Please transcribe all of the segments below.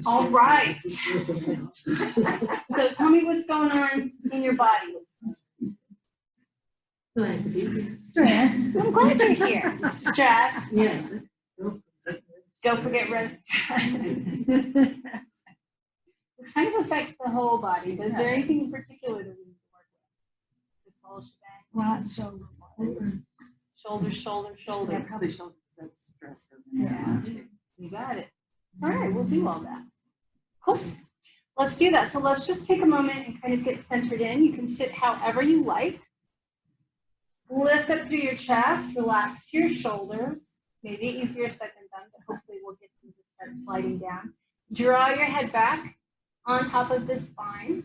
All right. So tell me what's going on in your body. Stress. I'm glad you're here. Stress. Yeah. Don't forget rest. It kind of affects the whole body, but is there anything in particular that we need to work with? This whole shebang? Well, shoulder. Shoulder, shoulder, shoulder. Yeah, probably shoulder, because that's stress goes in Yeah. there too. You got it. All right, we'll do all that. Cool. Let's do that. So let's just take a moment and kind of get centered in. You can sit however you like. Lift up through your chest, relax your shoulders. Maybe easier said than done, but hopefully we'll get them to start sliding down. Draw your head back on top of the spine.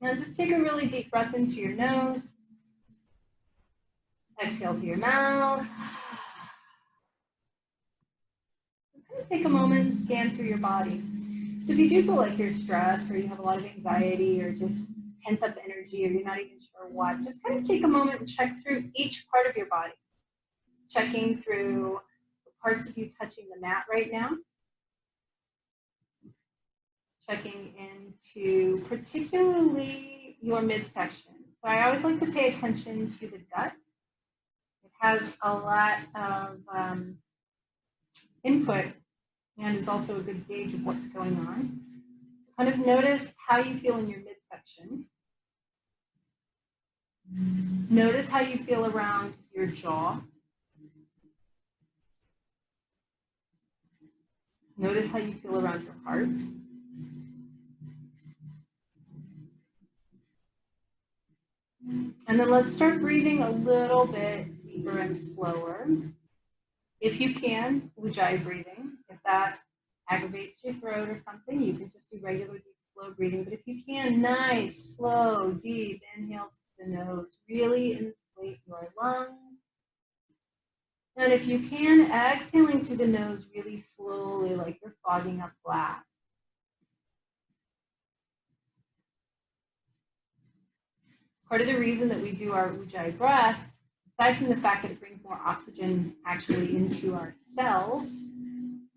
Now just take a really deep breath into your nose. Exhale through your mouth. Just kind of take a moment and scan through your body. So if you do feel like you're stressed or you have a lot of anxiety or just pent up energy or you're not even sure what, just kind of take a moment and check through each part of your body. Checking through the parts of you touching the mat right now. Checking into particularly your midsection. So I always like to pay attention to the gut. It has a lot of input and is also a good gauge of what's going on. So kind of notice how you feel in your midsection. Notice how you feel around your jaw. Notice how you feel around your heart. And then let's start breathing a little bit deeper and slower. If you can, Ujjayi breathing. If that aggravates your throat or something, you can just do regular deep, slow breathing. But if you can, nice, slow, deep inhales to the nose. Really inflate your lungs. And if you can, exhaling through the nose really slowly, like you're fogging up glass. Part of the reason that we do our Ujjayi breath, aside from the fact that it brings more oxygen actually into our cells,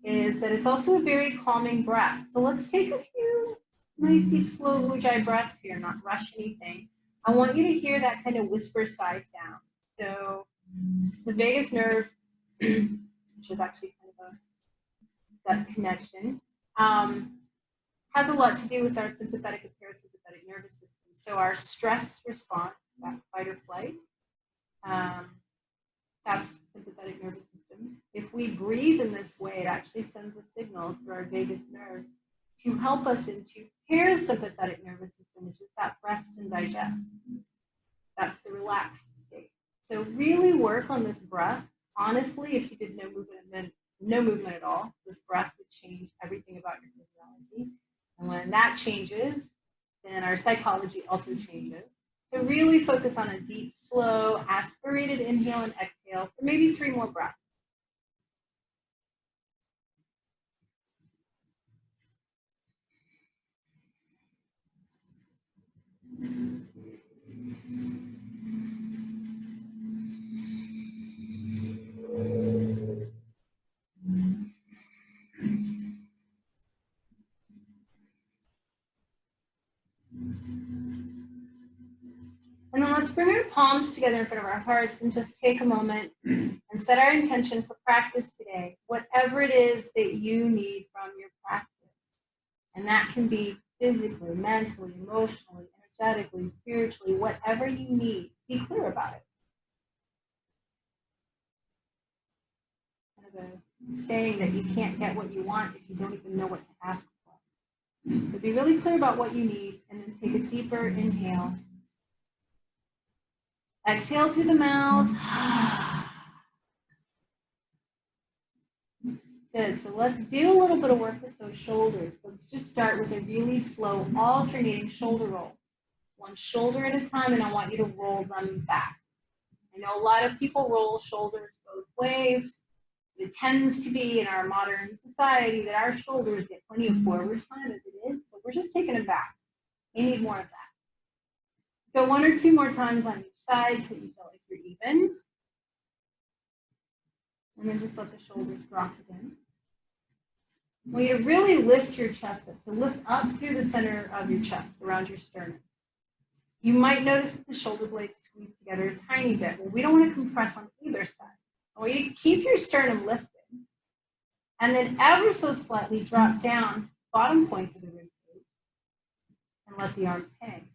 is that it's also a very calming breath. So let's take a few nice, deep, slow Ujjayi breaths here, not rush anything. I want you to hear that kind of whisper sigh sound. So the vagus nerve, which is actually kind of a gut connection, has a lot to do with our sympathetic and parasympathetic nervous system. So our stress response, that fight or flight, that's the sympathetic nervous system. If we breathe in this way, it actually sends a signal through our vagus nerve to help us into parasympathetic nervous system, which is that rest and digest. That's the relaxed state. So really work on this breath. Honestly, if you did no movement at all, this breath would change everything about your physiology. And when that changes, then our psychology also changes. So really focus on a deep, slow, aspirated inhale and exhale for maybe 3 more breaths. And then let's bring our palms together in front of our hearts and just take a moment and set our intention for practice today, whatever it is that you need from your practice. And that can be physically, mentally, emotionally, energetically, spiritually, whatever you need. Be clear about it. Kind of a saying that you can't get what you want if you don't even know what to ask for. So be really clear about what you need and then take a deeper inhale. Exhale through the mouth. Good. So let's do a little bit of work with those shoulders. Let's just start with a really slow alternating shoulder roll. One shoulder at a time, and I want you to roll them back. I know a lot of people roll shoulders both ways. It tends to be in our modern society that our shoulders get plenty of forward time as it is, but we're just taking them back. You need more of that. Go 1 or 2 more times on each side till you feel like you're even. And then just let the shoulders drop again. I want you to really lift your chest up. So lift up through the center of your chest, around your sternum. You might notice that the shoulder blades squeeze together a tiny bit. Well, we don't want to compress on either side. I want you to keep your sternum lifted. And then ever so slightly drop down bottom points of the rib cage and let the arms hang.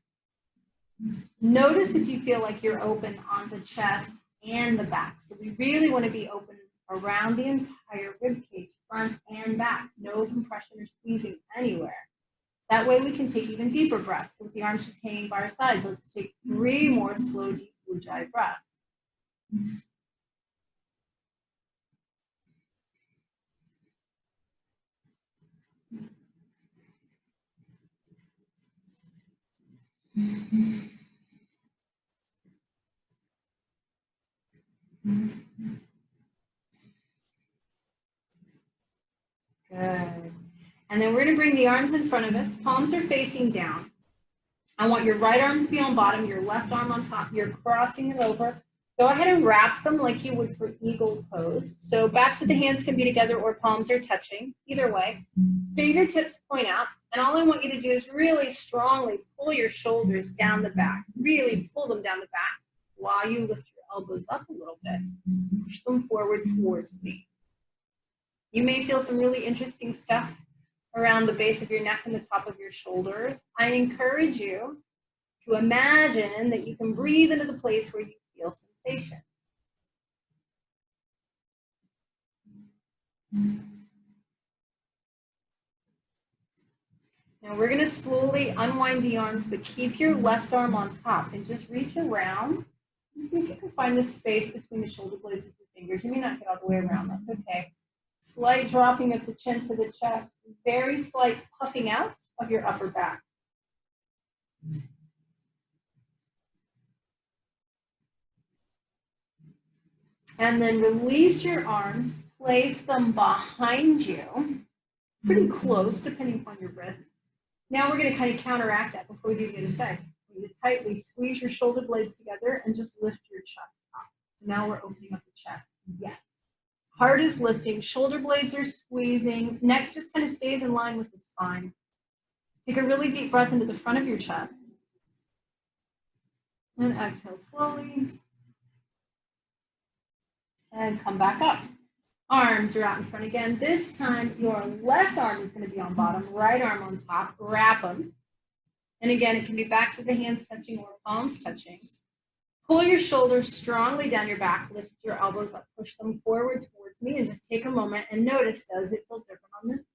Notice if you feel like you're open on the chest and the back. So we really want to be open around the entire rib cage, front and back. No compression or squeezing anywhere. That way we can take even deeper breaths with the arms just hanging by our sides. Let's take 3 more slow, deep Ujjayi breaths. Good. And then we're going to bring the arms in front of us. Palms are facing down. I want your right arm to be on bottom, your left arm on top. You're crossing it over. Go ahead and wrap them like you would for eagle pose. So backs of the hands can be together or palms are touching. Either way. Fingertips point out. And all I want you to do is really strongly pull your shoulders down the back. Really pull them down the back while you lift your elbows up a little bit. Push them forward towards me. You may feel some really interesting stuff around the base of your neck and the top of your shoulders. I encourage you to imagine that you can breathe into the place where you feel sensation. Now we're going to slowly unwind the arms, but keep your left arm on top and just reach around. And see if you can find the space between the shoulder blades with your fingers. You may not get all the way around, that's okay. Slight dropping of the chin to the chest, very slight puffing out of your upper back. And then release your arms, place them behind you, pretty close depending upon your wrists. Now we're going to kind of counteract that before we do the other side. You tightly squeeze your shoulder blades together and just lift your chest up. Now we're opening up the chest. Yes. Heart is lifting, shoulder blades are squeezing, neck just kind of stays in line with the spine. Take a really deep breath into the front of your chest. And exhale slowly. And come back up. Arms are out in front again. This time, your left arm is going to be on bottom, right arm on top. Wrap them. And again, it can be backs of the hands touching or palms touching. Pull your shoulders strongly down your back, lift your elbows up, push them forward towards me, and just take a moment and notice, does it feel different on this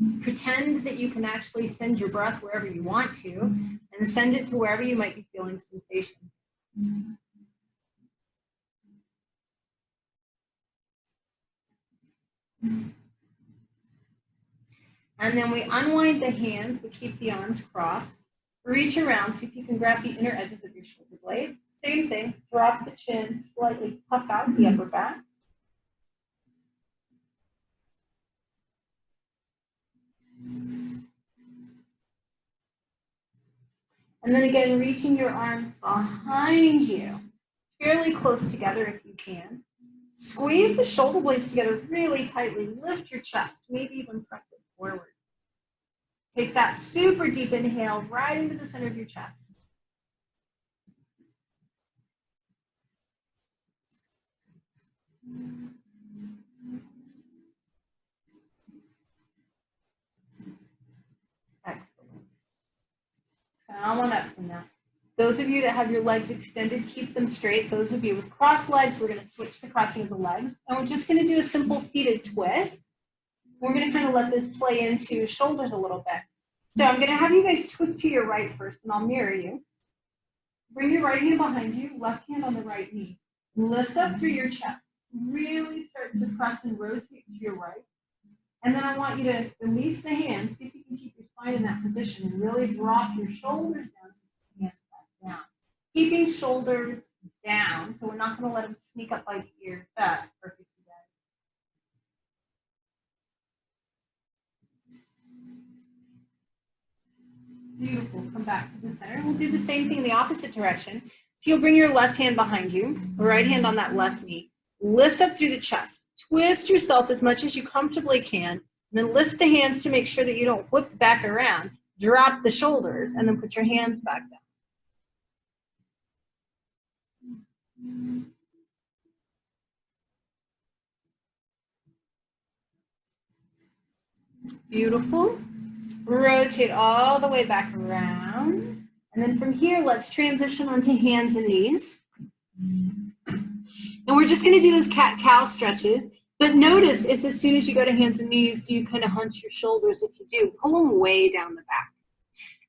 side? Pretend that you can actually send your breath wherever you want to, and send it to wherever you might be feeling sensation. And then we unwind the hands, we keep the arms crossed. Reach around, see if you can grab the inner edges of your shoulder blades. Same thing, drop the chin, slightly puff out the upper back. And then again, reaching your arms behind you, fairly close together if you can. Squeeze the shoulder blades together really tightly, lift your chest, maybe even press it forward. Take that super deep inhale right into the center of your chest. Excellent. Come on up from that. Those of you that have your legs extended, keep them straight. Those of you with crossed legs, we're going to switch the crossing of the legs. And we're just going to do a simple seated twist. We're going to kind of let this play into shoulders a little bit. So I'm going to have you guys twist to your right first, and I'll mirror you. Bring your right hand behind you, left hand on the right knee. Lift up through your chest. Really start to press and rotate to your right. And then I want you to release the hands. See if you can keep your spine in that position and really drop your shoulders down, hands back down. Keeping shoulders down, so we're not going to let them sneak up by the ears. That's perfect. Beautiful. Come back to the center. We'll do the same thing in the opposite direction. So you'll bring your left hand behind you, right hand on that left knee. Lift up through the chest. Twist yourself as much as you comfortably can, and then lift the hands to make sure that you don't whip back around. Drop the shoulders, and then put your hands back down. Beautiful. Rotate all the way back around. And then from here, let's transition onto hands and knees. And we're just going to do those cat-cow stretches. But notice if as soon as you go to hands and knees, do you kind of hunch your shoulders? If you do, pull them way down the back.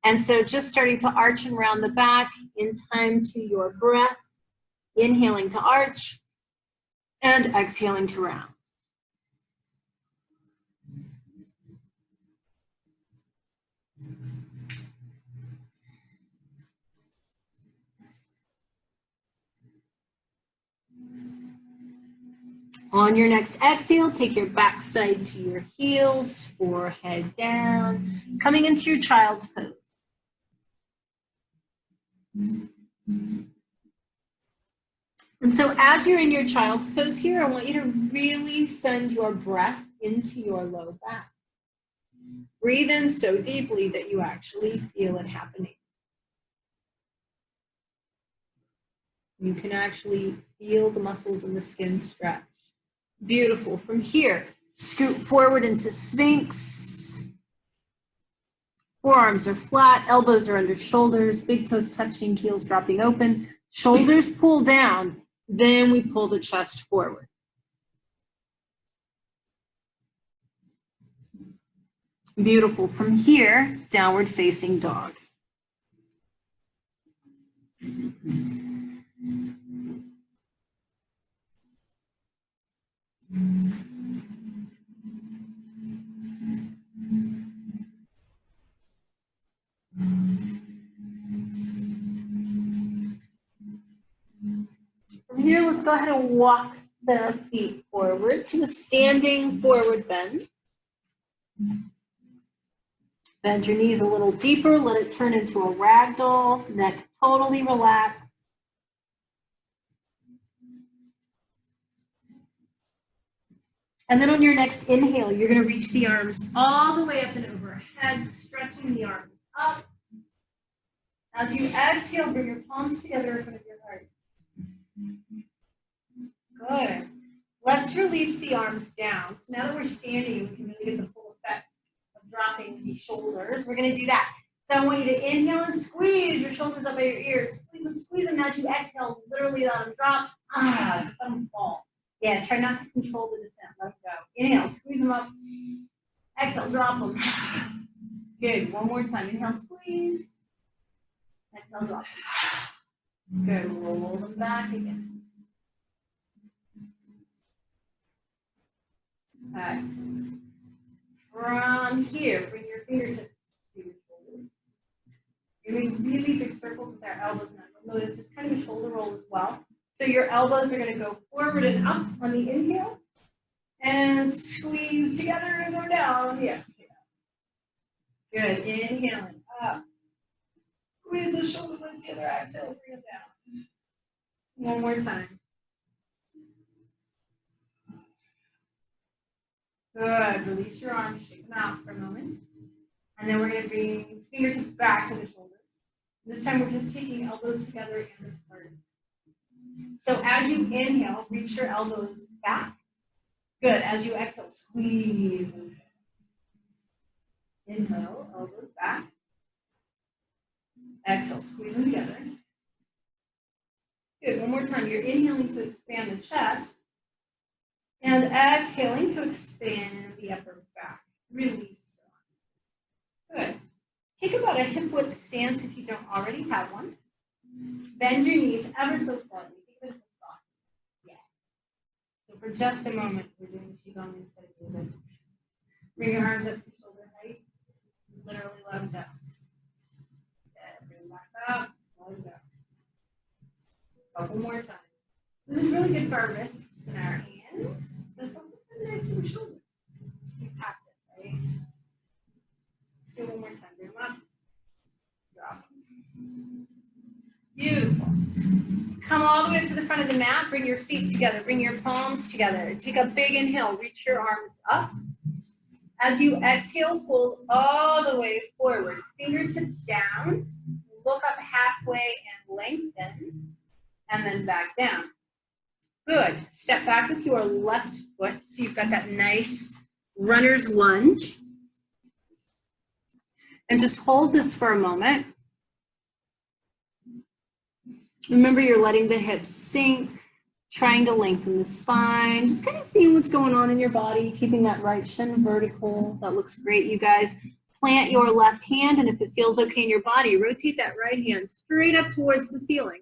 And so just starting to arch and round the back in time to your breath. Inhaling to arch and exhaling to round. On your next exhale, take your backside to your heels, forehead down, coming into your child's pose. And so as you're in your child's pose here, I want you to really send your breath into your low back. Breathe in so deeply that you actually feel it happening. You can actually feel the muscles and the skin stretch. Beautiful. From here, scoot forward into Sphinx. Forearms are flat, elbows are under shoulders, big toes touching, heels dropping open. Shoulders pull down, then we pull the chest forward. Beautiful. From here, downward facing dog. From here, let's go ahead and walk the feet forward to the standing forward bend. Bend your knees a little deeper. Let it turn into a ragdoll. Neck totally relaxed. And then on your next inhale, you're going to reach the arms all the way up and overhead, stretching the arms up. As you exhale, bring your palms together in front of your heart. Good. Let's release the arms down. So now that we're standing, we can really get the full effect of dropping the shoulders. We're going to do that. So I want you to inhale and squeeze your shoulders up by your ears. Squeeze them. As you exhale, literally let them drop. Let them fall. Yeah, try not to control the descent. Let it go. Inhale, squeeze them up. Exhale, drop them. Good. One more time. Inhale, squeeze. Exhale, drop them. Good. Roll them back again. Okay. From here, bring your fingertips to your shoulders. You're doing really big circles with our elbows now. You'll notice it's kind of a shoulder roll as well. So your elbows are going to go forward and up on the inhale, and squeeze together and go down on the exhale. Good. Inhaling up. Squeeze the shoulder blades together. Exhale, bring it down. One more time. Good. Release your arms, shake them out for a moment. And then we're going to bring fingertips back to the shoulders. This time we're just taking elbows together and apart. So as you inhale, reach your elbows back. Good. As you exhale, squeeze. Inhale, elbows back. Exhale, squeeze them together. Good. One more time. You're inhaling to expand the chest. And exhaling to expand the upper back. Release. Good. Take about a hip width stance if you don't already have one. Bend your knees ever so slightly. Keep it soft. Yeah. So for just a moment, we're doing qigong instead of yoga. Bring your arms up to shoulder height. Literally let them down. Good. Bring them back up. Let them go. Couple more times. This is really good for our wrists and our hands. But it's also really nice for the shoulders. You packed it, right? Do it one more time. Bring them up. Drop them. Beautiful. Come all the way to to the front of the mat, bring your feet together, bring your palms together. Take a big inhale, reach your arms up. As you exhale, fold all the way forward, fingertips down, look up halfway and lengthen, and then back down. Good. Step back with your left foot, so you've got that nice runner's lunge. And just hold this for a moment. Remember, you're letting the hips sink, trying to lengthen the spine, just kind of seeing what's going on in your body, keeping that right shin vertical. That looks great, you guys. Plant your left hand, and if it feels okay in your body, rotate that right hand straight up towards the ceiling.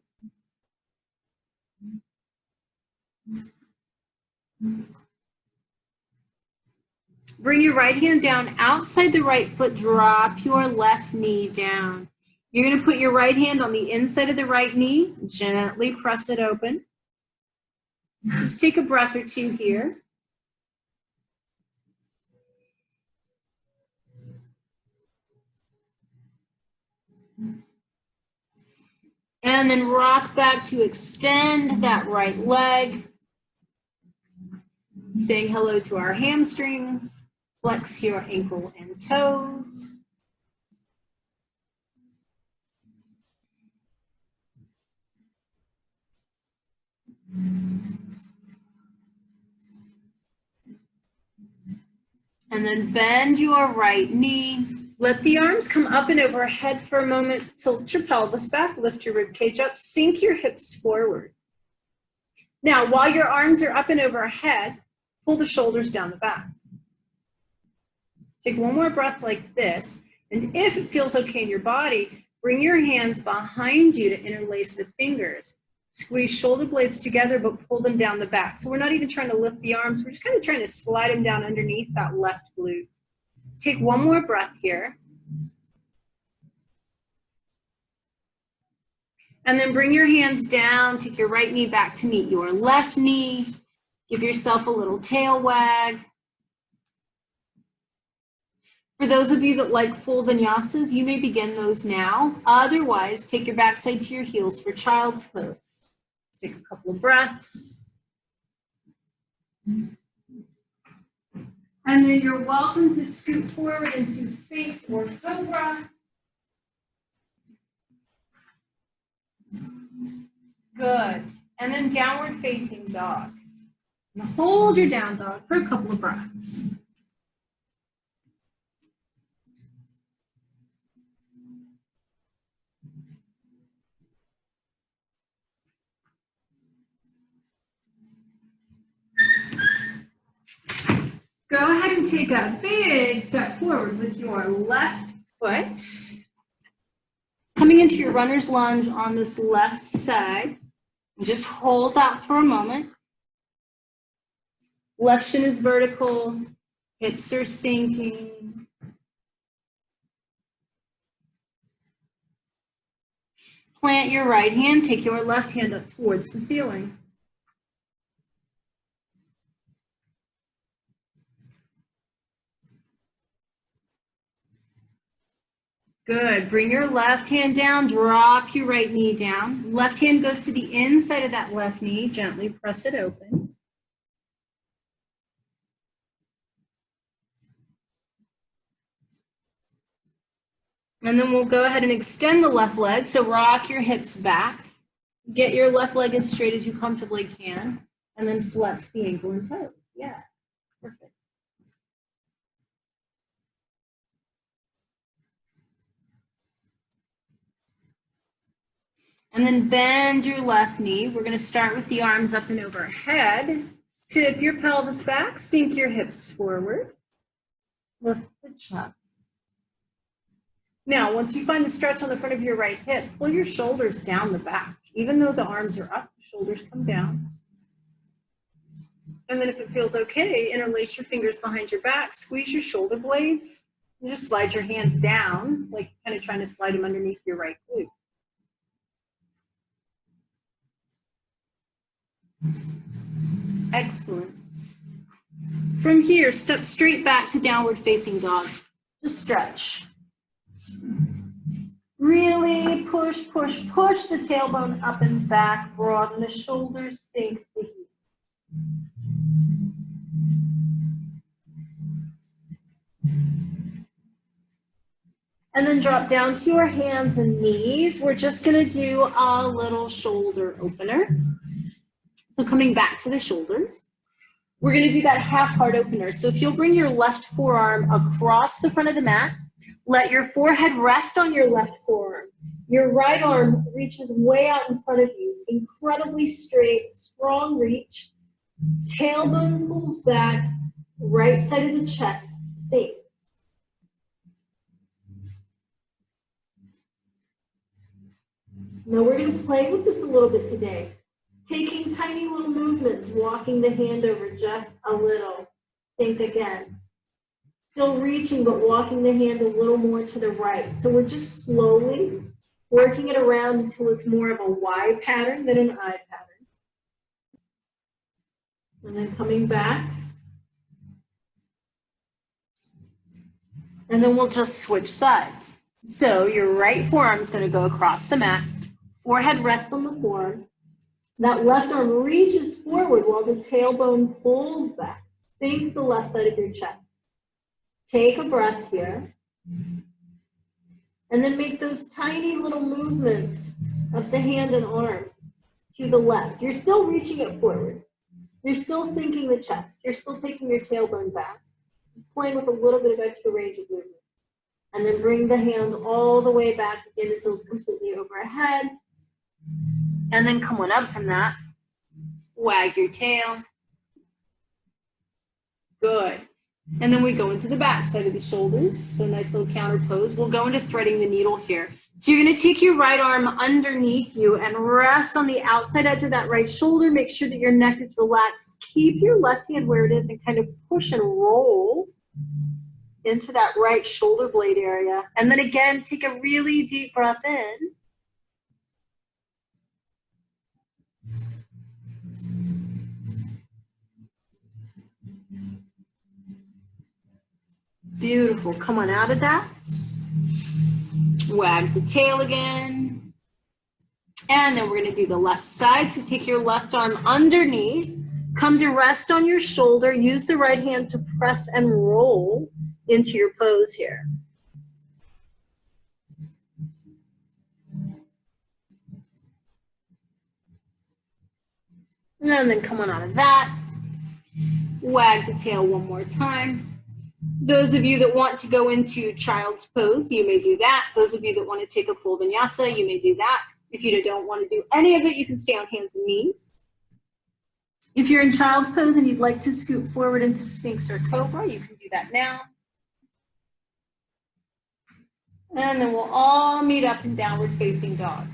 Bring your right hand down outside the right foot, drop your left knee down. You're going to put your right hand on the inside of the right knee, gently press it open. Just take a breath or two here. And then rock back to extend that right leg. Saying hello to our hamstrings. Flex your ankle and toes. And then bend your right knee. Let the arms come up and overhead for a moment. Tilt your pelvis back, lift your rib cage up, sink your hips forward. Now, while your arms are up and overhead, pull the shoulders down the back. Take one more breath like this. And if it feels okay in your body, bring your hands behind you to interlace the fingers. Squeeze shoulder blades together, but pull them down the back. So we're not even trying to lift the arms. We're just kind of trying to slide them down underneath that left glute. Take one more breath here. And then bring your hands down. Take your right knee back to meet your left knee. Give yourself a little tail wag. For those of you that like full vinyasas, you may begin those now. Otherwise, take your backside to your heels for child's pose. Take a couple of breaths. And then you're welcome to scoot forward into Sphinx or Cobra. Good. And then downward facing dog. And hold your down dog for a couple of breaths. Go ahead and take a big step forward with your left foot. Coming into your runner's lunge on this left side. Just hold that for a moment. Left shin is vertical, hips are sinking. Plant your right hand, take your left hand up towards the ceiling. Good. Bring your left hand down, drop your right knee down. Left hand goes to the inside of that left knee, gently press it open. And then we'll go ahead and extend the left leg, so rock your hips back. Get your left leg as straight as you comfortably can, and then flex the ankle and toes. Yeah, perfect. And then bend your left knee. We're going to start with the arms up and overhead. Tip your pelvis back, sink your hips forward. Lift the chest. Now, once you find the stretch on the front of your right hip, pull your shoulders down the back. Even though the arms are up, the shoulders come down. And then if it feels okay, interlace your fingers behind your back, squeeze your shoulder blades, and just slide your hands down, like you're kind of trying to slide them underneath your right glute. Excellent. From here, step straight back to downward facing dog. Just stretch. Really push, push, push the tailbone up and back, broaden the shoulders, sink the heels. And then drop down to your hands and knees. We're just gonna do a little shoulder opener. So coming back to the shoulders, we're gonna do that half heart opener. So if you'll bring your left forearm across the front of the mat, let your forehead rest on your left forearm. Your right arm reaches way out in front of you, incredibly straight, strong reach. Tailbone pulls back, right side of the chest, sink. Now we're going to play with this a little bit today. Taking tiny little movements, walking the hand over just a little. Think again. Still reaching, but walking the hand a little more to the right. So we're just slowly working it around until it's more of a Y pattern than an I pattern. And then coming back. And then we'll just switch sides. So your right forearm is going to go across the mat. Forehead rests on the forearm. That left arm reaches forward while the tailbone pulls back. Sink the left side of your chest. Take a breath here. And then make those tiny little movements of the hand and arm to the left. You're still reaching it forward. You're still sinking the chest. You're still taking your tailbone back. Playing with a little bit of extra range of movement. And then bring the hand all the way back again until it's completely overhead. And then come on up from that. Wag your tail. Good. And then we go into the back side of the shoulders. So nice little counter pose. We'll go into threading the needle here. So you're going to take your right arm underneath you and rest on the outside edge of that right shoulder. Make sure that your neck is relaxed. Keep your left hand where it is and kind of push and roll into that right shoulder blade area. And then again, take a really deep breath in. Beautiful. Come on out of that. Wag the tail again. And then we're going to do the left side. So take your left arm underneath. Come to rest on your shoulder. Use the right hand to press and roll into your pose here. And then come on out of that. Wag the tail one more time. Those of you that want to go into child's pose, you may do that. Those of you that want to take a full vinyasa, you may do that. If you don't want to do any of it, you can stay on hands and knees. If you're in child's pose and you'd like to scoot forward into Sphinx or Cobra, you can do that now. And then we'll all meet up in downward facing dog.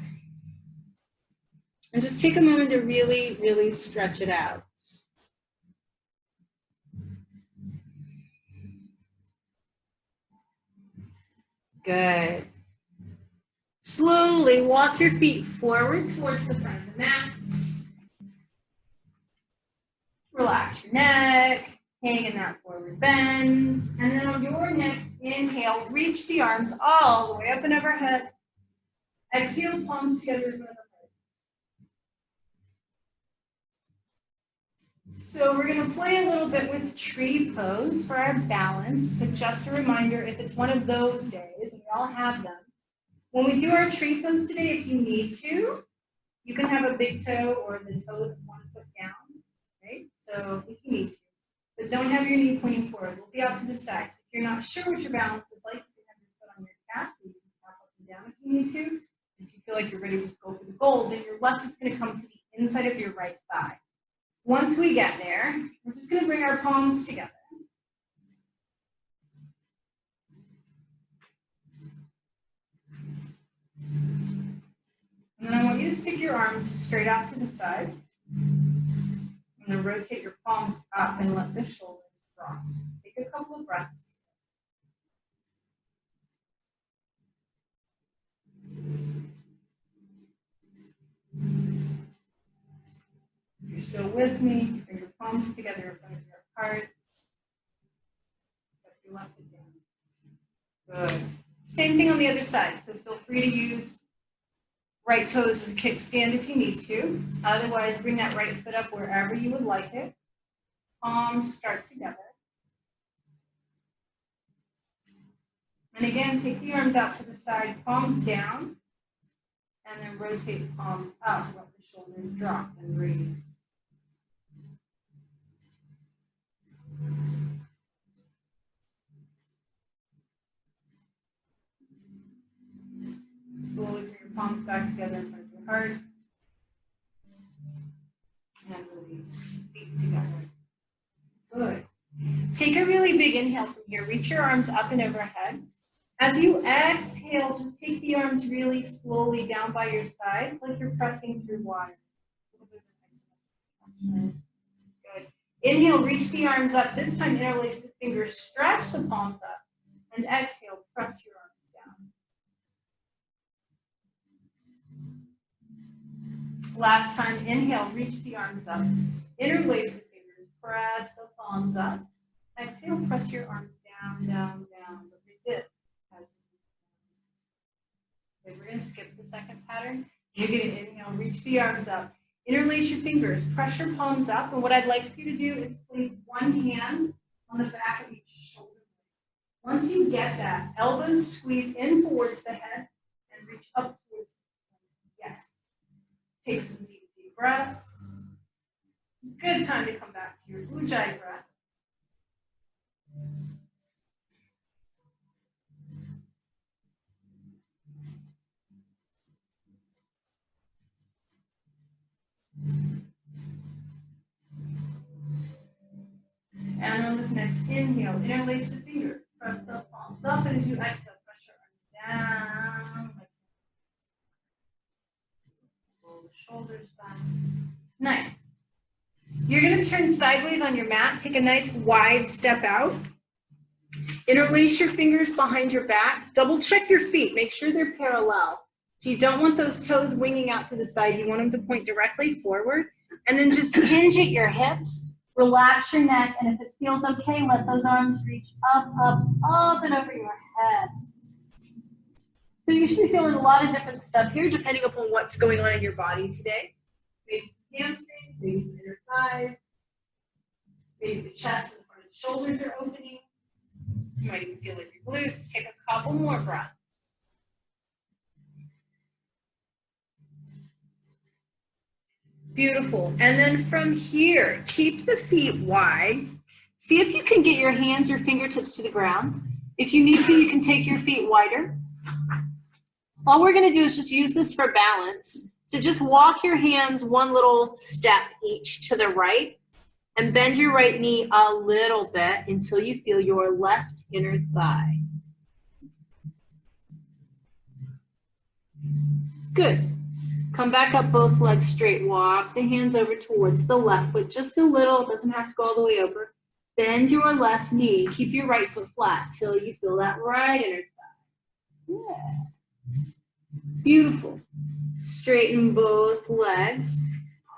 And just take a moment to really, really stretch it out. Good. Slowly walk your feet forward towards the front of the mat. Relax your neck, hang in that forward bend. And then on your next inhale, reach the arms all the way up and overhead. Exhale, palms together in front of the heart. So we're going to play a little bit with tree pose for our balance. So just a reminder, if it's one of those days, and we all have them, when we do our tree pose today, if you need to, you can have a big toe or the toes 1 foot down, right? So if you need to, but don't have your knee pointing forward. We'll be out to the side. If you're not sure what your balance is like, you can have your foot on your calf, so you can tap up and down if you need to. If you feel like you're ready to just go for the goal, then your left is going to come to the inside of your right thigh. Once we get there, we're just going to bring our palms together. And then I want you to stick your arms straight out to the side. I'm going to rotate your palms up and let the shoulders drop. Take a couple of breaths. If you're still with me, bring your palms together in front of your heart. Set your left foot down. Good. Same thing on the other side. So Feel free to use right toes as a kickstand if you need to. Otherwise, bring that right foot up wherever you would like it. Palms start together. And again, take the arms out to the side, palms down, and then rotate the palms up, let the shoulders drop and breathe. Slowly bring your palms back together in front of your heart. And release. Feet together. Good. Take a really big inhale from here. Reach your arms up and overhead. As you exhale, just take the arms really slowly down by your side, like you're pressing through water. Good. Inhale, reach the arms up. This time, interlace the fingers, stretch the palms up. And exhale, press your arms down. Last time, inhale, reach the arms up. Interlace the fingers, press the palms up. Exhale, press your arms down, down, down. But resist. Okay, we're going to skip the second pattern. You're going to inhale, reach the arms up. Interlace your fingers, press your palms up. And what I'd like for you to do is place one hand on the back of each shoulder. Once you get that, elbows squeeze in towards the head and reach up towards the head. Yes. Take some deep breaths. Good time to come back to your Ujjayi breath. And on this next inhale, interlace the fingers, press the palms up, and as you exhale, press your arms down. Pull the shoulders back. Nice. You're going to turn sideways on your mat, take a nice wide step out. Interlace your fingers behind your back. Double check your feet, make sure they're parallel. So you don't want those toes winging out to the side, you want them to point directly forward. And then just hinge at your hips, relax your neck, and if it feels okay, let those arms reach up, up, up, and over your head. So you should be feeling a lot of different stuff here, depending upon what's going on in your body today. Maybe some hamstrings, maybe some inner thighs, maybe the chest and front of the shoulders are opening. You might even feel like your glutes. Take a couple more breaths. Beautiful. And then from here, keep the feet wide. See if you can get your hands, your fingertips to the ground. If you need to, you can take your feet wider. All we're going to do is just use this for balance. So just walk your hands one little step each to the right and bend your right knee a little bit until you feel your left inner thigh. Good. Come back up, both legs straight. Walk the hands over towards the left foot just a little. It doesn't have to go all the way over. Bend your left knee. Keep your right foot flat till you feel that right inner thigh. Yeah. Beautiful. Straighten both legs.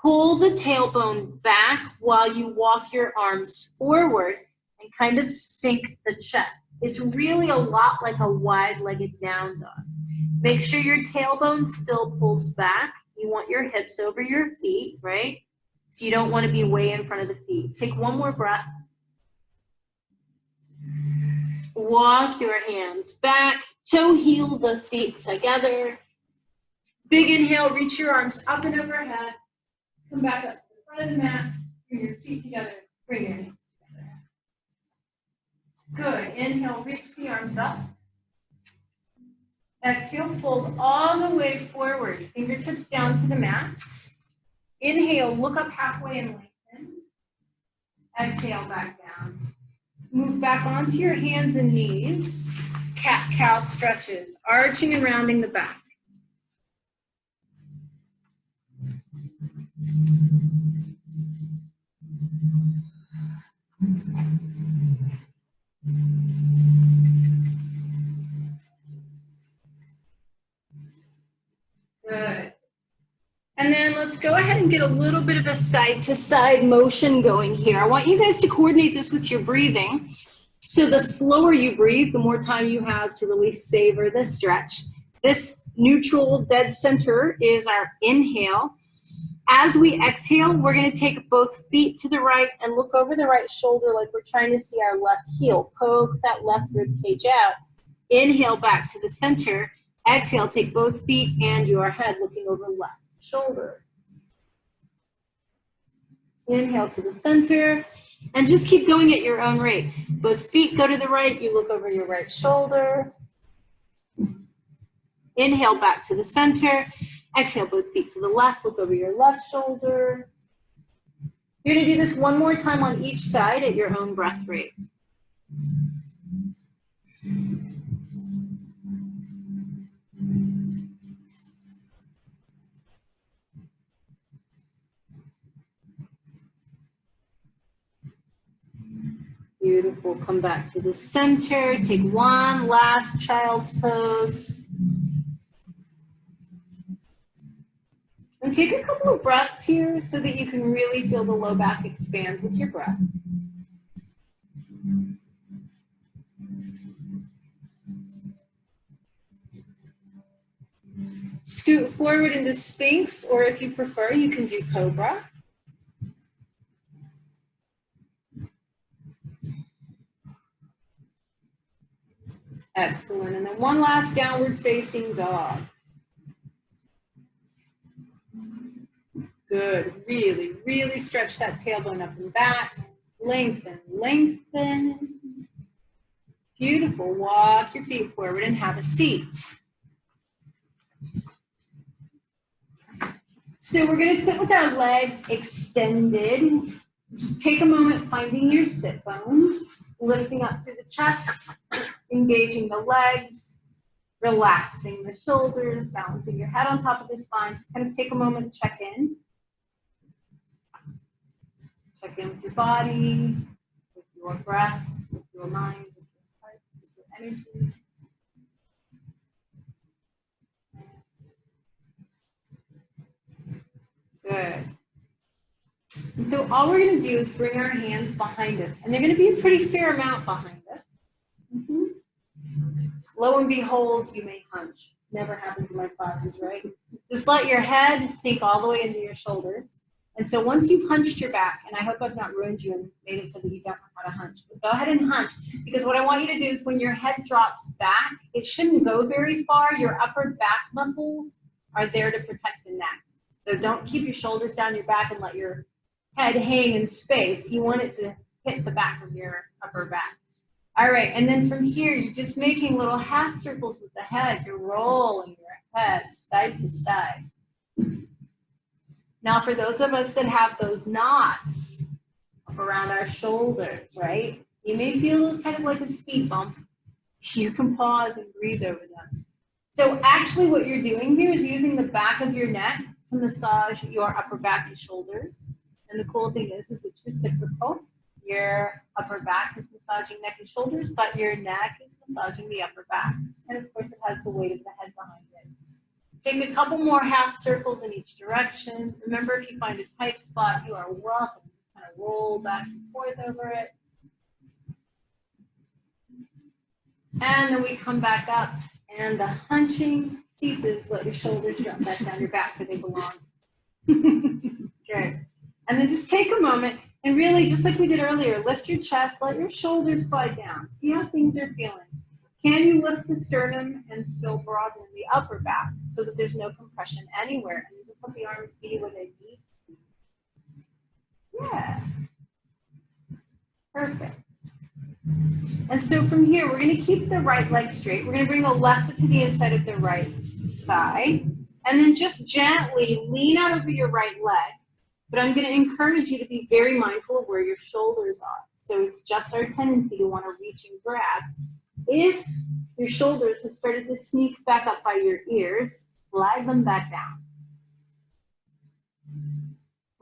Pull the tailbone back while you walk your arms forward and kind of sink the chest. It's really a lot like a wide-legged down dog. Make sure your tailbone still pulls back. You want your hips over your feet, right? So you don't want to be way in front of the feet. Take one more breath. Walk your hands back. Toe heel the feet together. Big inhale, reach your arms up and overhead. Come back up to the front of the mat. Bring your feet together. Bring your hands together. Good. Inhale, reach the arms up. Exhale, fold all the way forward. Fingertips down to the mat. Inhale, look up halfway and lengthen. Exhale, back down. Move back onto your hands and knees. Cat-cow stretches, arching and rounding the back. Good. And then let's go ahead and get a little bit of a side-to-side motion going here. I want you guys to coordinate this with your breathing. So the slower you breathe, the more time you have to really savor the stretch. This neutral dead center is our inhale. As we exhale, we're going to take both feet to the right and look over the right shoulder like we're trying to see our left heel. Poke that left rib cage out. Inhale back to the center. Exhale, take both feet and your head looking over left shoulder. Inhale to the center. And just keep going at your own rate. Both feet go to the right. You look over your right shoulder. Inhale back to the center. Exhale, both feet to the left. Look over your left shoulder. You're going to do this one more time on each side at your own breath rate. Beautiful. Come back to the center. Take one last child's pose. And take a couple of breaths here so that you can really feel the low back expand with your breath. Scoot forward into Sphinx, or if you prefer, you can do Cobra. Excellent. And then one last downward facing dog. Good. Really, really stretch that tailbone up and back. Lengthen, lengthen. Beautiful. Walk your feet forward and have a seat. So we're going to sit with our legs extended. Just take a moment finding your sit bones, lifting up through the chest, engaging the legs, relaxing the shoulders, balancing your head on top of the spine. Just kind of take a moment to check in. Check in with your body, with your breath, with your mind, with your heart, with your energy. Good. And so all we're going to do is bring our hands behind us. And they're going to be a pretty fair amount behind us. Lo and behold, you may hunch. Never happens in my classes, right? Just let your head sink all the way into your shoulders. And so once you've hunched your back, and I hope I've not ruined you and made it so that you don't know how to hunch, but go ahead and hunch, because what I want you to do is when your head drops back, it shouldn't go very far. Your upper back muscles are there to protect the neck. So don't keep your shoulders down your back and let your head hang in space. You want it to hit the back of your upper back. All right, and then from here, you're just making little half circles with the head. You're rolling your head side to side. Now, for those of us that have those knots up around our shoulders, right? You may feel those kind of like a speed bump. You can pause and breathe over them. So actually what you're doing here is using the back of your neck to massage your upper back and shoulders. And the cool thing is it's reciprocal. Your upper back is massaging neck and shoulders, but your neck is massaging the upper back. And of course, it has the weight of the head behind it. Take a couple more half circles in each direction. Remember, if you find a tight spot, you are welcome to kind of roll back and forth over it. And then we come back up, and the hunching ceases. Let your shoulders drop back down your back where they belong. Good. And then just take a moment and really, just like we did earlier, lift your chest, let your shoulders slide down. See how things are feeling. Can you lift the sternum and still broaden the upper back so that there's no compression anywhere? And just let the arms be where they be. Yeah. Perfect. And so from here, we're going to keep the right leg straight. We're going to bring the left foot to the inside of the right thigh. And then just gently lean out over your right leg. But I'm going to encourage you to be very mindful of where your shoulders are. So it's just our tendency to want to reach and grab. If your shoulders have started to sneak back up by your ears, slide them back down.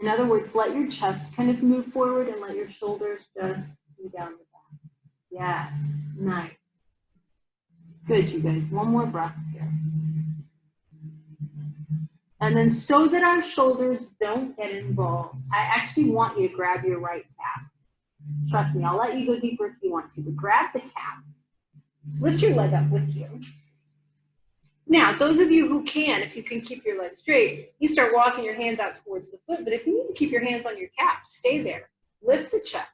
In other words, let your chest kind of move forward and let your shoulders just move down the back. Yes, nice. Good, you guys. One more breath here. And then so that our shoulders don't get involved, I actually want you to grab your right calf. Trust me, I'll let you go deeper if you want to, but grab the calf. Lift your leg up with you. Now, those of you who can, if you can keep your legs straight, you start walking your hands out towards the foot. But if you need to keep your hands on your calf, stay there. Lift the chest.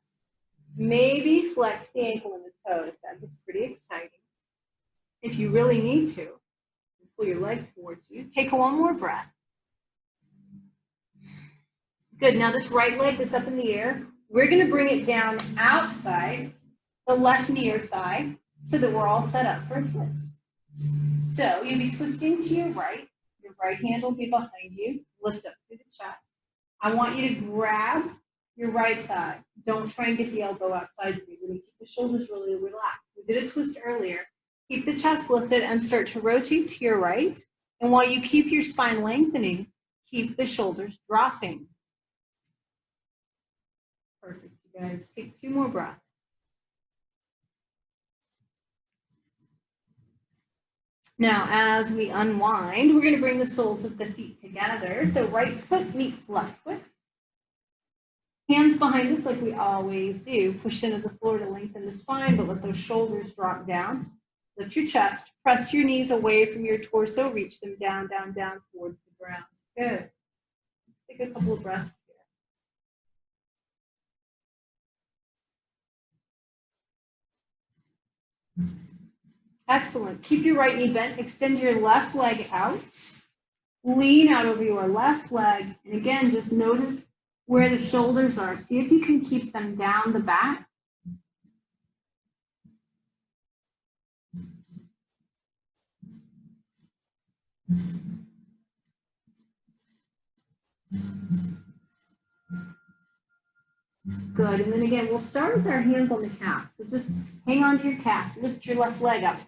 Maybe flex the ankle and the toes. That gets pretty exciting. If you really need to, pull your leg towards you. Take one more breath. Good. Now this right leg that's up in the air, we're going to bring it down outside the left knee or thigh so that we're all set up for a twist. So you'll be twisting to your right hand will be behind you, lift up through the chest. I want you to grab your right thigh. Don't try and get the elbow outside of you. We're going to keep the shoulders really relaxed. We did a twist earlier. Keep the chest lifted and start to rotate to your right. And while you keep your spine lengthening, keep the shoulders dropping. Perfect, you guys. Take 2 more breaths. Now, as we unwind, we're going to bring the soles of the feet together. So right foot meets left foot. Hands behind us like we always do. Push into the floor to lengthen the spine, but let those shoulders drop down. Lift your chest. Press your knees away from your torso. Reach them down, down, down towards the ground. Good. Take a couple of breaths here. Excellent. Keep your right knee bent. Extend your left leg out. Lean out over your left leg. And again, just notice where the shoulders are. See if you can keep them down the back. Good. And then again, we'll start with our hands on the calf. So just hang on to your calf. Lift your left leg up.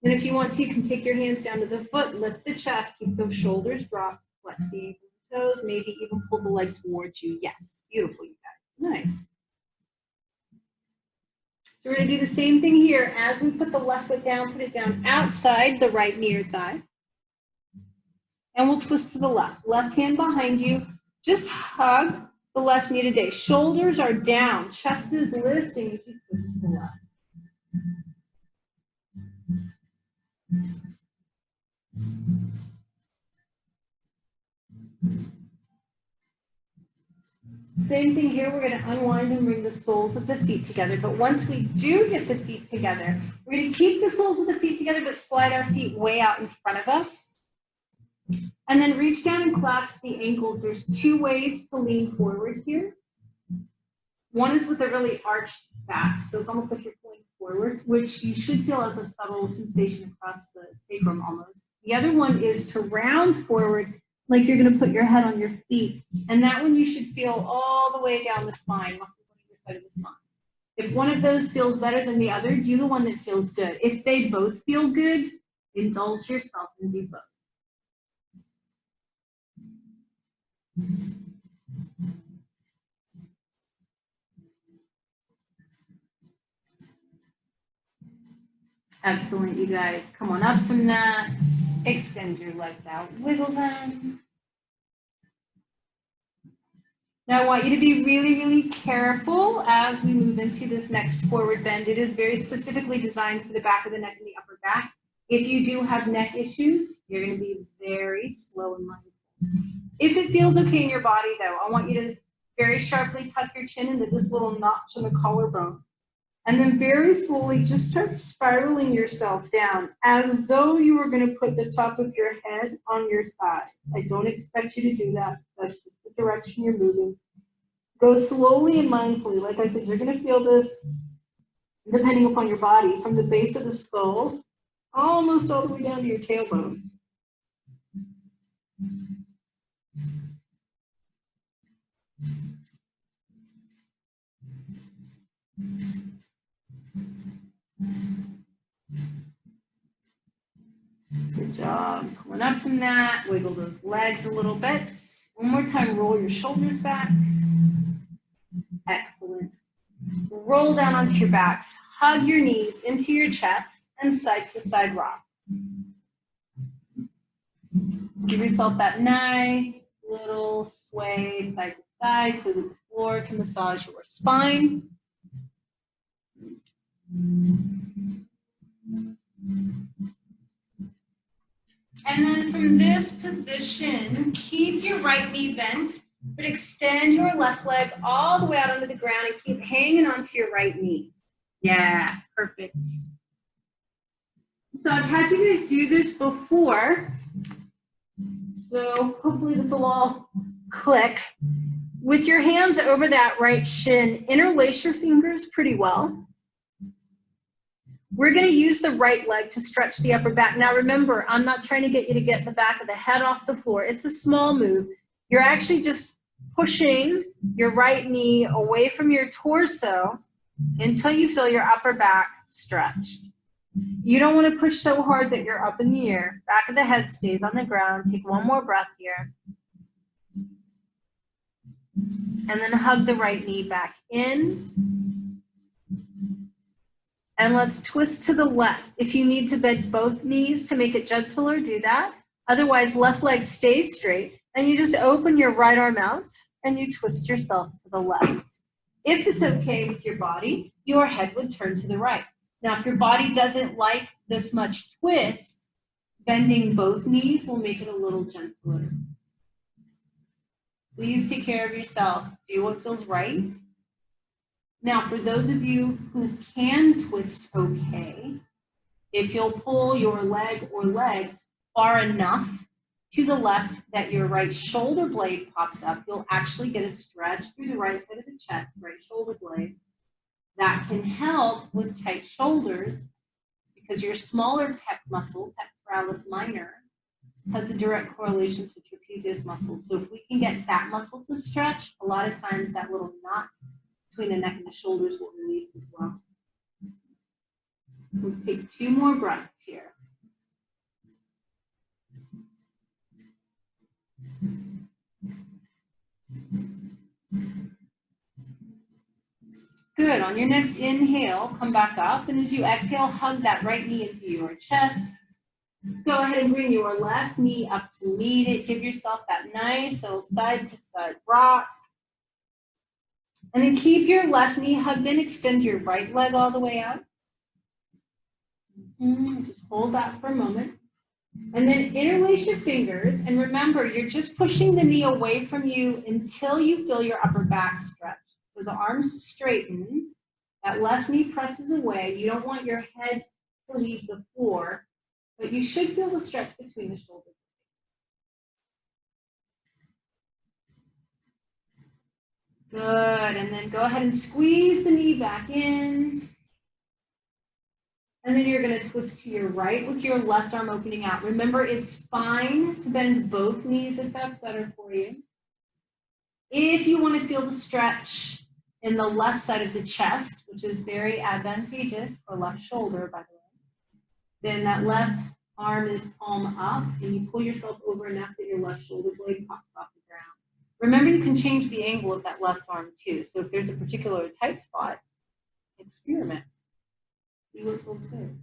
And if you want to, you can take your hands down to the foot, lift the chest, keep those shoulders dropped, flex the ankle and toes, maybe even pull the leg towards you. Yes, beautiful, you guys. Nice. So we're going to do the same thing here. As we put the left foot down, put it down outside the right knee or thigh. And we'll twist to the left. Left hand behind you. Just hug the left knee today. Shoulders are down. Chest is lifting as you twist to the left. Same thing here, we're going to unwind and bring the soles of the feet together. But once we do get the feet together, we're going to keep the soles of the feet together, but slide our feet way out in front of us. And then reach down and clasp the ankles. There's 2 ways to lean forward here. One is with a really arched back, so it's almost like you're pulling forward, which you should feel as a subtle sensation across the sacrum almost. The other one is to round forward, like you're going to put your head on your feet. And that one you should feel all the way down the spine, off the side of the spine. If one of those feels better than the other, do the one that feels good. If they both feel good, indulge yourself and do both. Excellent, you guys. Come on up from that. Extend your legs out, wiggle them. Now I want you to be really, really careful as we move into this next forward bend. It is very specifically designed for the back of the neck and the upper back. If you do have neck issues, you're going to be very slow and mindful. If it feels okay in your body, though, I want you to very sharply tuck your chin into this little notch in the collarbone. And then very slowly just start spiraling yourself down as though you were going to put the top of your head on your thigh. I don't expect you to do that. That's just the direction you're moving. Go slowly and mindfully. Like I said, you're going to feel this, depending upon your body, from the base of the skull almost all the way down to your tailbone. Good job. Coming up from that, wiggle those legs a little bit. One more time, roll your shoulders back. Excellent. Roll down onto your backs. Hug your knees into your chest and side to side rock. Just give yourself that nice little sway side to side so that the floor can massage your spine. And then from this position, keep your right knee bent, but extend your left leg all the way out onto the ground and keep hanging onto your right knee. Yeah, perfect. So I've had you guys do this before, so hopefully this will all click. With your hands over that right shin, interlace your fingers pretty well. We're going to use the right leg to stretch the upper back. Now remember, I'm not trying to get you to get the back of the head off the floor. It's a small move. You're actually just pushing your right knee away from your torso until you feel your upper back stretched. You don't want to push so hard that you're up in the air. Back of the head stays on the ground. Take one more breath here. And then hug the right knee back in. And let's twist to the left. If you need to bend both knees to make it gentler, do that. Otherwise, left leg stays straight. And you just open your right arm out and you twist yourself to the left. If it's okay with your body, your head would turn to the right. Now, if your body doesn't like this much twist, bending both knees will make it a little gentler. Please take care of yourself. Do what feels right. Now, for those of you who can twist okay, if you'll pull your leg or legs far enough to the left that your right shoulder blade pops up, you'll actually get a stretch through the right side of the chest, right shoulder blade. That can help with tight shoulders because your smaller pec muscle, pectoralis minor, has a direct correlation to trapezius muscle. So if we can get that muscle to stretch, a lot of times that little knot between the neck and the shoulders will release as well. Let's take 2 more breaths here. Good. On your next inhale, come back up. And as you exhale, hug that right knee into your chest. Go ahead and bring your left knee up to meet it. Give yourself that nice little side to side rock. And then keep your left knee hugged in. Extend your right leg all the way out. Just hold that for a moment. And then interlace your fingers. And remember, you're just pushing the knee away from you until you feel your upper back stretch. So the arms straighten. That left knee presses away. You don't want your head to leave the floor, but you should feel the stretch between the shoulders. Good, and then go ahead and squeeze the knee back in. And then you're going to twist to your right with your left arm opening out. Remember, it's fine to bend both knees if that's better for you. If you want to feel the stretch in the left side of the chest, which is very advantageous for left shoulder, by the way, then that left arm is palm up, and you pull yourself over enough that your left shoulder blade pops off the ground. Remember, you can change the angle of that left arm too. So if there's a particular tight spot, experiment. See what feels good.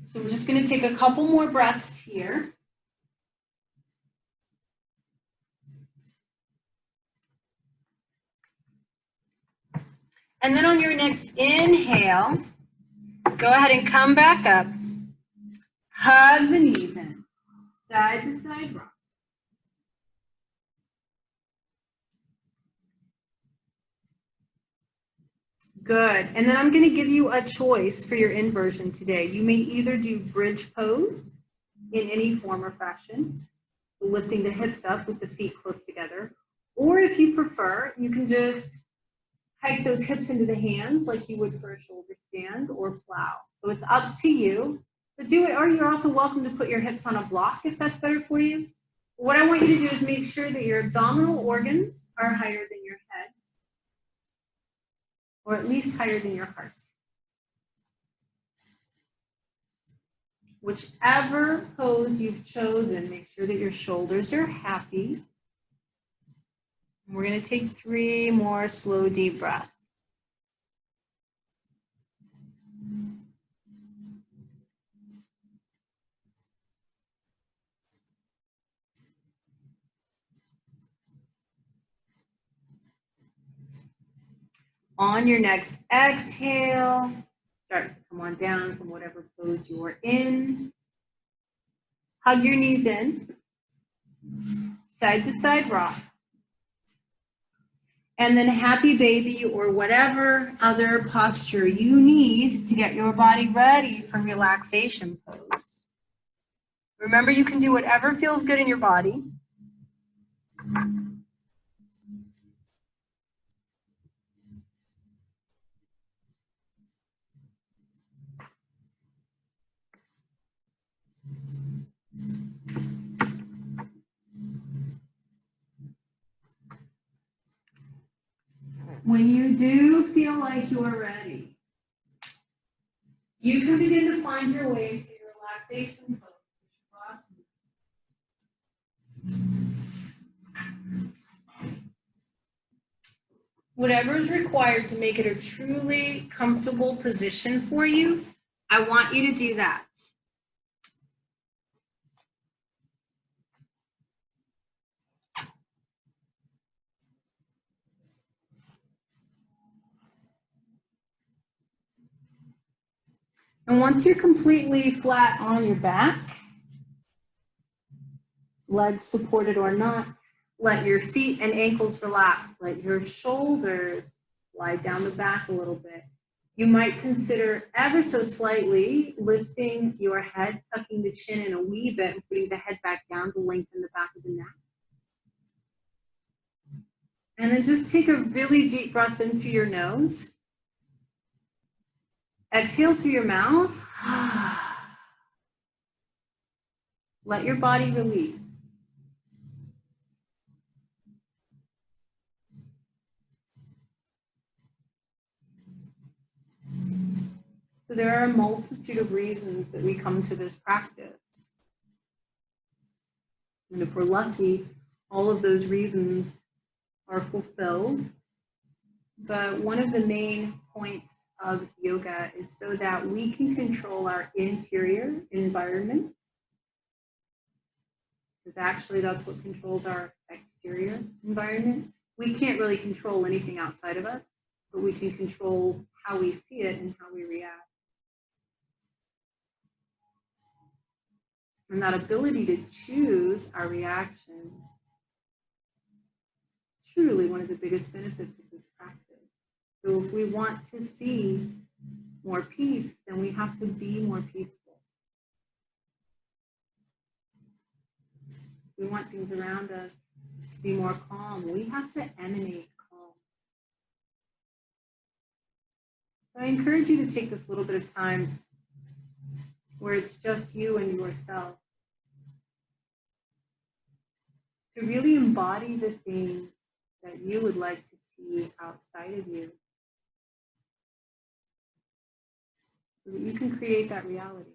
So we're just going to take a couple more breaths here. And then on your next inhale, go ahead and come back up. Hug the knees in. Side to side rock. Good. And then I'm going to give you a choice for your inversion today. You may either do bridge pose in any form or fashion, lifting the hips up with the feet close together. Or if you prefer, you can just hike those hips into the hands like you would for a shoulder stand or plow. So it's up to you. But do it, or you're also welcome to put your hips on a block if that's better for you. What I want you to do is make sure that your abdominal organs are higher than your head, or at least higher than your heart. Whichever pose you've chosen, make sure that your shoulders are happy. We're going to take 3 more slow, deep breaths. On your next exhale, start to come on down from whatever pose you are in. Hug your knees in, side to side rock. And then happy baby or whatever other posture you need to get your body ready for relaxation pose. Remember, you can do whatever feels good in your body. When you do feel like you are ready, you can begin to find your way to your relaxation pose. Whatever is required to make it a truly comfortable position for you, I want you to do that. And once you're completely flat on your back, legs supported or not, let your feet and ankles relax. Let your shoulders slide down the back a little bit. You might consider ever so slightly lifting your head, tucking the chin in a wee bit, and putting the head back down to lengthen the back of the neck. And then just take a really deep breath in through your nose. Exhale through your mouth. Let your body release. So there are a multitude of reasons that we come to this practice. And if we're lucky, all of those reasons are fulfilled. But one of the main points of yoga is so that we can control our interior environment. Because actually that's what controls our exterior environment. We can't really control anything outside of us, but we can control how we see it and how we react. And that ability to choose our reaction, truly one of the biggest benefits of this practice. So if we want to see more peace, then we have to be more peaceful. If we want things around us to be more calm, we have to emanate calm. So I encourage you to take this little bit of time where it's just you and yourself to really embody the things that you would like to see outside of you, so that you can create that reality.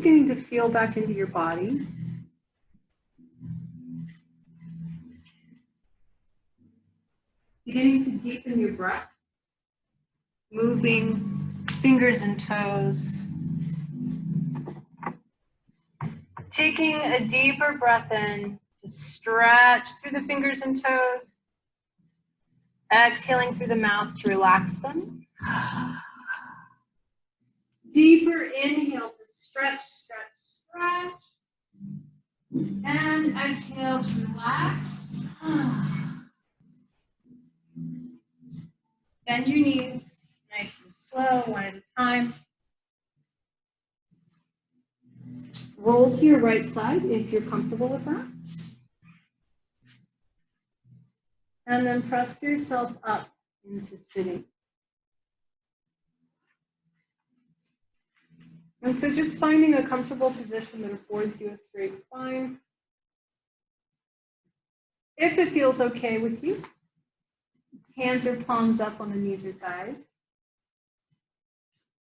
beginning to feel back into your body. Beginning to deepen your breath. Moving fingers and toes. Taking a deeper breath in to stretch through the fingers and toes. Exhaling through the mouth to relax them. Deeper inhale to stretch, stretch, stretch. And exhale to relax. Bend your knees nice and slow, one at a time. Roll to your right side if you're comfortable with that. And then press yourself up into sitting. And so just finding a comfortable position that affords you a straight spine. If it feels okay with you, hands or palms up on the knees or thighs.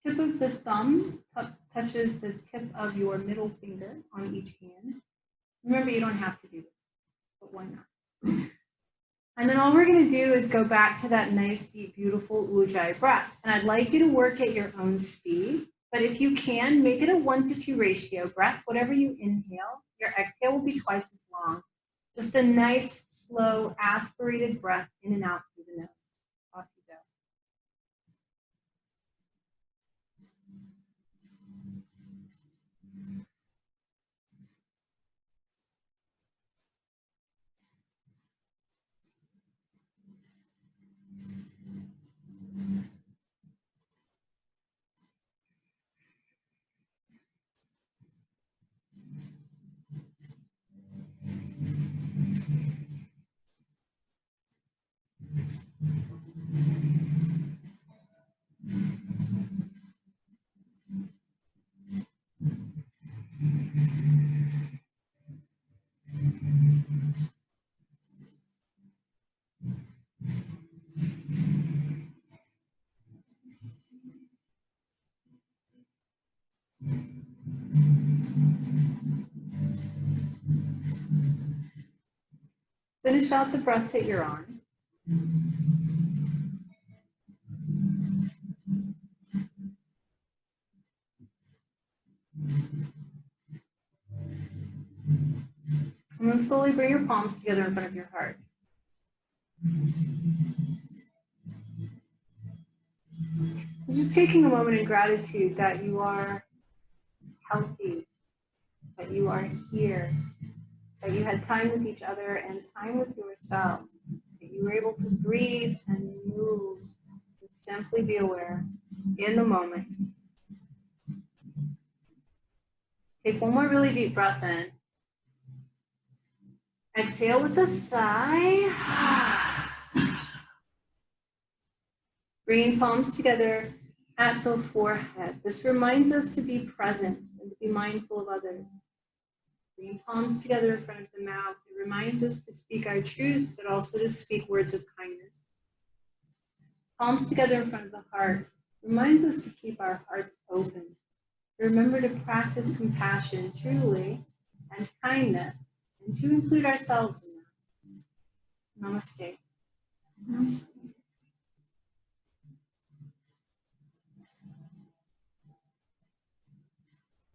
Tip of the thumb touches the tip of your middle finger on each hand. Remember, you don't have to do this, but why not? And then all we're going to do is go back to that nice, deep, beautiful Ujjayi breath. And I'd like you to work at your own speed. But if you can, make it a 1-to-2 ratio breath. Whatever you inhale, your exhale will be twice as long. Just a nice, slow, aspirated breath in and out through the nose. Off you go. Finish out the breath that you're on. And then slowly bring your palms together in front of your heart. Just taking a moment in gratitude that you are healthy, that you are here, that you had time with each other and time with yourself, that you were able to breathe and move, and simply be aware in the moment. Take one more really deep breath in. Exhale with a sigh. Bringing palms together at the forehead. This reminds us to be present and to be mindful of others. Bringing palms together in front of the mouth. It reminds us to speak our truth, but also to speak words of kindness. Palms together in front of the heart. Reminds us to keep our hearts open. Remember to practice compassion truly and kindness, and to include ourselves in that. Namaste. Namaste.